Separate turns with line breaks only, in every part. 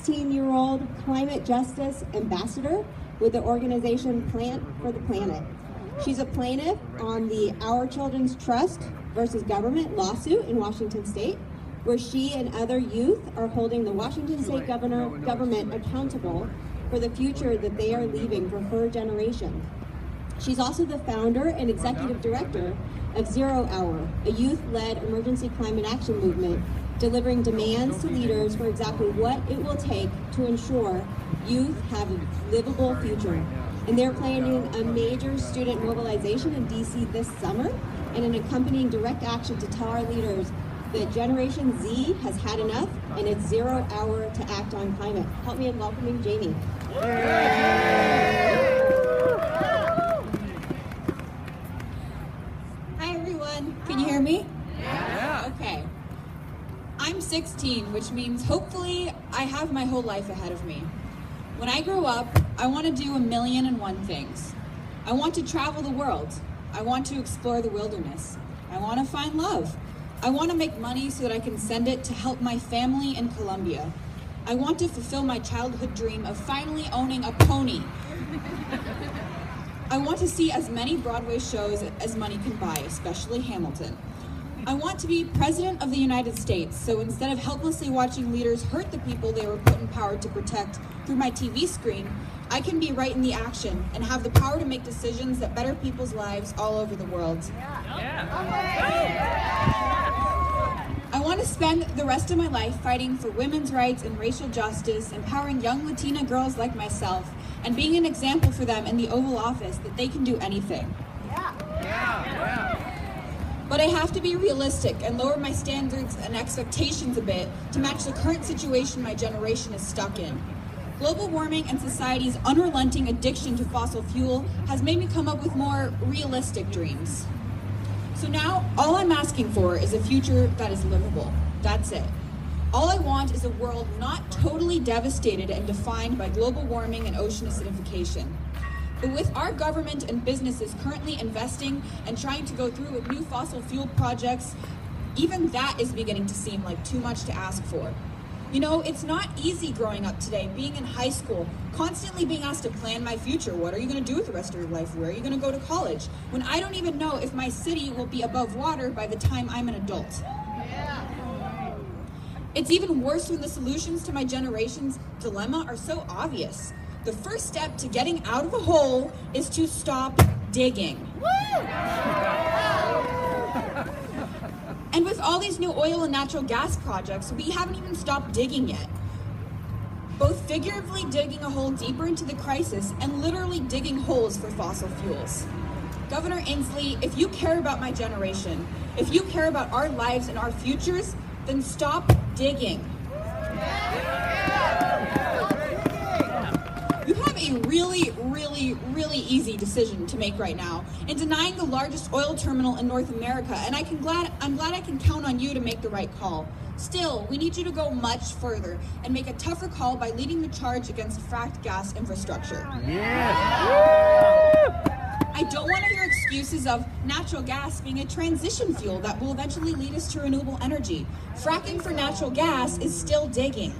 16-year-old climate justice ambassador with the organization Plant for the Planet. She's a plaintiff on the Our Children's Trust versus Government lawsuit in Washington State, where she and other youth are holding the Washington State government accountable for the future that they are leaving for her generation. She's also the founder and executive director of 0 Hour, a youth-led emergency climate action movement delivering demands to leaders for exactly what it will take to ensure youth have a livable future. And they're planning a major student mobilization in DC this summer and an accompanying direct action to tell our leaders that Generation Z has had enough and it's 0 hour to act on climate. Help me in welcoming Jamie.
Hi everyone, can you hear me?
Yeah.
Okay. I'm 16, which means hopefully I have my whole life ahead of me. When I grow up, I want to do 1,000,001 things. I want to travel the world. I want to explore the wilderness. I want to find love. I want to make money so that I can send it to help my family in Colombia. I want to fulfill my childhood dream of finally owning a pony. I want to see as many Broadway shows as money can buy, especially Hamilton. I want to be President of the United States, so instead of helplessly watching leaders hurt the people they were put in power to protect through my TV screen, I can be right in the action and have the power to make decisions that better people's lives all over the world. I want to spend the rest of my life fighting for women's rights and racial justice, empowering young Latina girls like myself, and being an example for them in the Oval Office that they can do anything. But I have to be realistic and lower my standards and expectations a bit to match the current situation my generation is stuck in. Global warming and society's unrelenting addiction to fossil fuel has made me come up with more realistic dreams. So now, all I'm asking for is a future that is livable. That's it. All I want is a world not totally devastated and defined by global warming and ocean acidification. But with our government and businesses currently investing and trying to go through with new fossil fuel projects, even that is beginning to seem like too much to ask for. You know, it's not easy growing up today, being in high school, constantly being asked to plan my future. What are you going to do with the rest of your life? Where are you going to go to college? When I don't even know if my city will be above water by the time I'm an adult. It's even worse when the solutions to my generation's dilemma are so obvious. The first step to getting out of a hole is to stop digging. And with all these new oil and natural gas projects, we haven't even stopped digging yet. Both figuratively digging a hole deeper into the crisis and literally digging holes for fossil fuels. Governor Inslee, if you care about my generation, if you care about our lives and our futures, then stop digging. You have a really easy decision to make right now in denying the largest oil terminal in North America, and I'm glad I can count on you to make the right call. Still, we need you to go much further and make a tougher call by leading the charge against fracked gas infrastructure. I don't want to hear excuses of natural gas being a transition fuel that will eventually lead us to renewable energy. Fracking for natural gas is still digging.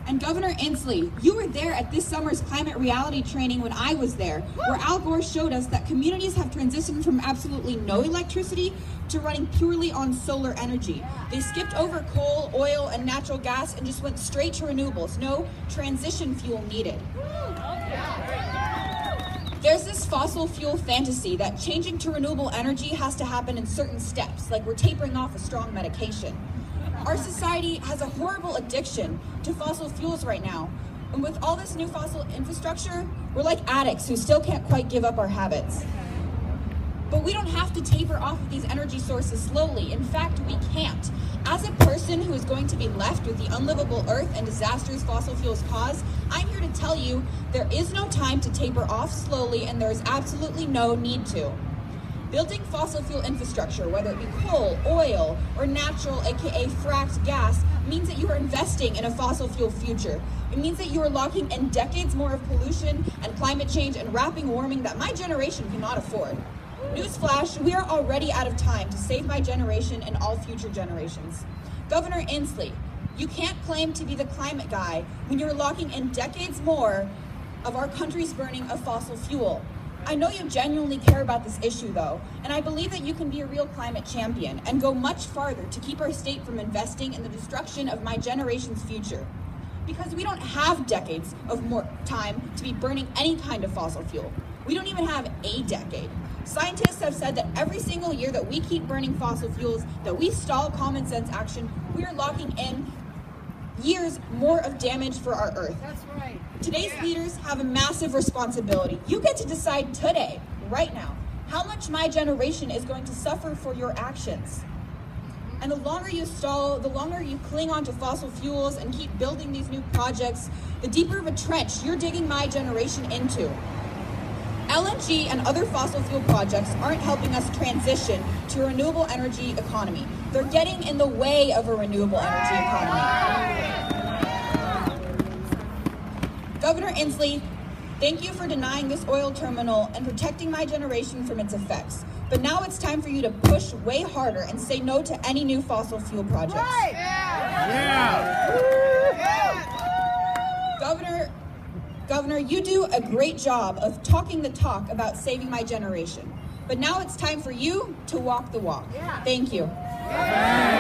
And Governor Inslee, you were there at this summer's climate reality training when I was there, where Al Gore showed us that communities have transitioned from absolutely no electricity to running purely on solar energy. They skipped over coal, oil, and natural gas and just went straight to renewables. No transition fuel needed. There's this fossil fuel fantasy that changing to renewable energy has to happen in certain steps, like we're tapering off a strong medication. Our society has a horrible addiction to fossil fuels right now. And with all this new fossil infrastructure, we're like addicts who still can't quite give up our habits. But we don't have to taper off of these energy sources slowly. In fact, we can't. As a person who is going to be left with the unlivable earth and disasters fossil fuels cause, I'm here to tell you there is no time to taper off slowly, and there is absolutely no need to. Building fossil fuel infrastructure, whether it be coal, oil, or natural, aka fracked gas, means that you are investing in a fossil fuel future. It means that you are locking in decades more of pollution and climate change and rapid warming that my generation cannot afford. Newsflash, we are already out of time to save my generation and all future generations. Governor Inslee, You can't claim to be the climate guy when you're locking in decades more of our country's burning of fossil fuel. I know you genuinely care about this issue, though, and I believe that you can be a real climate champion and go much farther to keep our state from investing in the destruction of my generation's future. Because we don't have decades of more time to be burning any kind of fossil fuel. We don't even have a decade. Scientists have said that every single year that we keep burning fossil fuels, that we stall common sense action, we are locking in years more of damage for our Earth.
That's right.
Today's leaders have a massive responsibility. You get to decide today, right now, how much my generation is going to suffer for your actions. And the longer you stall, the longer you cling on to fossil fuels and keep building these new projects, the deeper of a trench you're digging my generation into. LNG and other fossil fuel projects aren't helping us transition to a renewable energy economy. They're getting in the way of a renewable energy economy. Governor Inslee, thank you for denying this oil terminal and protecting my generation from its effects. But now it's time for you to push way harder and say no to any new fossil fuel projects.
Right.
Governor, you do a great job of talking the talk about saving my generation. But now it's time for you to walk the walk.
Yeah.
Thank you.
Yeah.